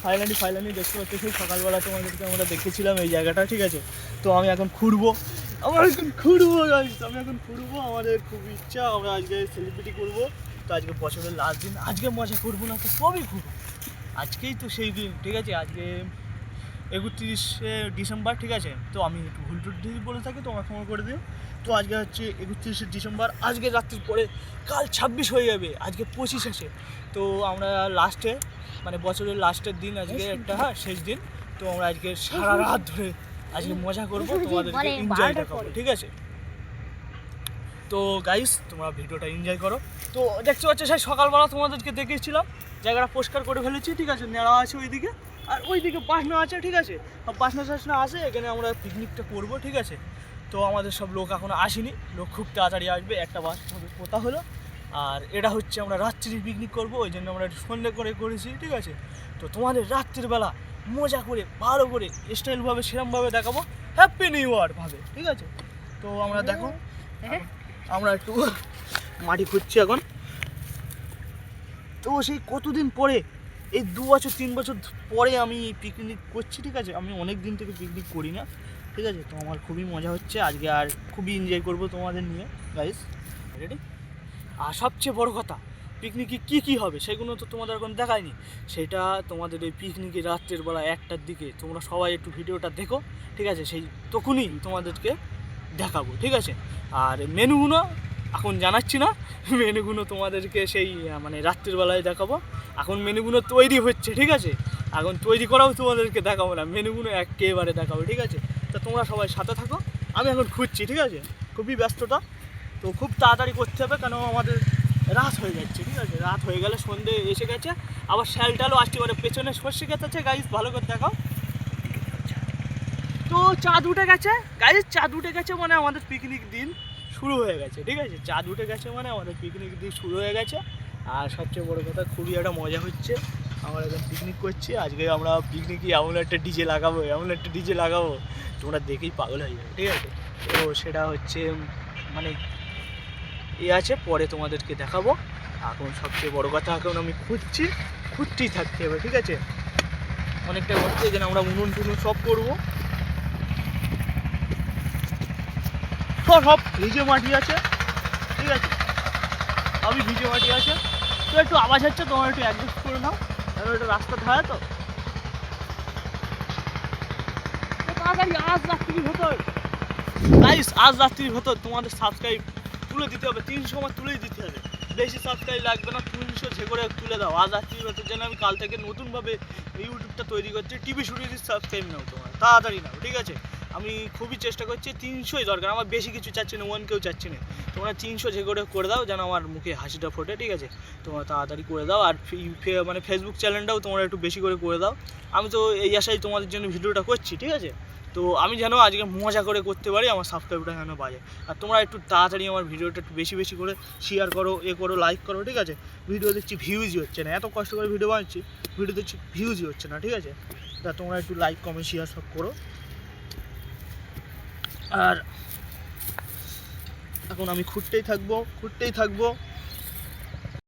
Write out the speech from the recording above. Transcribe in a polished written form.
Finally দেখতে পাচ্ছি সেই সকালবেলা তোমাদেরকে আমরা দেখেছিলাম এই জায়গাটা, ঠিক আছে। তো আমি এখন ঘুরবো, আমাদের খুব ইচ্ছা, আমরা আজকে সেলিব্রিটি করবো। তো আজকে বছরের লাস্ট দিন, আজকে মজা করবো না তো কবে ঘুরবো? আজকেই তো সেই দিন, ঠিক আছে। আজকে 31শে ডিসেম্বর, ঠিক আছে। তো আমি একটু ভুল টুল বলে থাকি, তো আমার ক্ষমা করে দিও। তো আজকে হচ্ছে 31শে ডিসেম্বর, আজকে রাত্রির পরে কাল 26 হয়ে যাবে, আজকে 25 আছে। তো আমরা লাস্টে মানে বছরের লাস্টের দিন আজকে একটা, শেষ দিন। তো আমরা আজকে সারা রাত ধরে আজকে মজা করবো, তোমাদেরকে এনজয় দেখাবো, ঠিক আছে। তো গাইস তোমরা ভিডিওটা এনজয় করো। তো দেখতে পাচ্ছ সেই সকালবেলা তোমাদেরকে দেখেছিলাম, জায়গাটা পরিষ্কার করে ফেলেছি, ঠিক আছে। নেড়া আছে ওইদিকে, আর ওইদিকে বাসনা আছে, ঠিক আছে। বাসনা টাসনা আছে, এখানে আমরা পিকনিকটা করবো, ঠিক আছে। তো আমাদের সব লোক এখনও আসেনি, লোক খুব তাড়াতাড়ি আসবে, একটা বাস কথা হলো। আর এটা হচ্ছে আমরা রাত্রির পিকনিক করবো, ওই জন্য আমরা একটু সন্ধ্যে করে করেছি, ঠিক আছে। তো তোমাদের রাত্রির বেলা মজা করে ভালো করে স্টাইলভাবে সেরমভাবে দেখাবো, হ্যাপি নিউ ইয়ার ভাবে, ঠিক আছে। তো আমরা দেখো, আমরা একটু মাটি খুঁজছি এখন। তো সেই কতদিন পরে, এই 2 বছর 3 বছর পরে আমি পিকনিক করছি, ঠিক আছে। আমি অনেক দিন থেকে পিকনিক করি না, ঠিক আছে। তো আমার খুবই মজা হচ্ছে আজকে, আর খুবই এনজয় করবো তোমাদের নিয়ে, গাইস রেডি। আর সবচেয়ে বড় কথা, পিকনিকে কী হবে সেগুলো তো তোমাদের এখন দেখায়নি, সেটা তোমাদের এই পিকনিকে রাত্রের বেলা 1টার দিকে তোমরা সবাই একটু ভিডিওটা দেখো, ঠিক আছে। সেই তখনই তোমাদেরকে দেখাবো, ঠিক আছে। আর মেনুগুলো এখন জানাচ্ছি না, মেনুগুলো তোমাদেরকে সেই মানে রাত্রির বেলায় দেখাবো। এখন মেনুগুলো তৈরি হচ্ছে, ঠিক আছে। এখন তৈরি করাও তোমাদেরকে দেখাবো না, মেনুগুলো একেবারে দেখাবো, ঠিক আছে। তো তোমরা সবাই সাথে থাকো, আমি এখন খুঁজছি, ঠিক আছে। খুবই ব্যস্ততা, তো খুব তাড়াতাড়ি করতে হবে, কেন আমাদের রাত হয়ে যাচ্ছে, ঠিক আছে। রাত হয়ে গেলে সন্ধে এসে গেছে, আবার শ্যালটালও আসতে পারে। পেছনে সর্ষে ক্ষেত আছে গাইস, ভালো করে দেখাও। তো চাঁদ উঠে গেছে গাইস, চাঁদ উঠে গেছে মানে আমাদের পিকনিক দিন শুরু হয়ে গেছে, ঠিক আছে। চাঁদ উঠে গেছে মানে আমাদের পিকনিক দিন শুরু হয়ে গেছে। আর সবচেয়ে বড় কথা, খুবই একটা মজা হচ্ছে, আমরা এখন পিকনিক করছি। আজকে আমরা পিকনিকে এমন একটা ডিজে লাগাবো, তোমরা দেখেই পাগল হয়ে যাবে, ঠিক আছে। তো সেটা হচ্ছে মানে আছে, পরে তোমাদেরকে দেখাবো। এখন সবচেয়ে বড় কথা, এখন আমি খুঁজতেই থাকতে হবে, ঠিক আছে। অনেকটা হচ্ছে, এখানে আমরা উনুন টুনুন সব করবো, সব ভিজে মাটি আছে, ঠিক আছে। সবই ভিজে মাটি আছে। তো একটু আওয়াজ হচ্ছে, তোমার একটু অ্যাডজাস্ট করে নাও, কারণ এটা রাস্তা ধারে তো। তাড়াতাড়ি আজ রাত্রির ভেতর তোমাদের সাবস্ক্রাইব তুলে দিতে হবে, 300 আমার তুলেই দিতে হবে, বেশি সাবস্ক্রাইব লাগবে না, 300 যে করে তুলে দাও আজ রাত্রির ভেতর। যেন আমি কাল থেকে নতুনভাবে ইউটিউবটা তৈরি করছি, টিভি শুটিভির সাবস্ক্রাইব নাও, তোমার তাড়াতাড়ি নাও, ঠিক আছে। আমি খুবই চেষ্টা করছি, 300ই দরকার আমার, বেশি কিছু চাচ্ছি না, 1কেও চাচ্ছি না। তোমরা 300 যে করে দাও, যেন আমার মুখে হাসিটা ফোটে, ঠিক আছে। তোমরা তাড়াতাড়ি করে দাও। আর মানে ফেসবুক চ্যানেলটাও তোমরা একটু বেশি করে দাও। আমি তো এই আশায় তোমাদের জন্য ভিডিওটা করছি, ঠিক আছে। তো আমি যেন আজকে মজা করে করতে পারি, আমার সাবস্ক্রাইবটা যেন বাজে। আর তোমরা একটু তাড়াতাড়ি আমার ভিডিওটা একটু বেশি করে শেয়ার করো, লাইক করো, ঠিক আছে। ভিডিও দেখছি ভিউজই হচ্ছে না, এত কষ্ট করে ভিডিও বানাচ্ছি, ভিডিও দেখছি ভিউজই হচ্ছে না, ঠিক আছে। তা তোমরা একটু লাইক কমেন্ট শেয়ার সব করো। আর এখন আমি খুঁড়তেই থাকবো,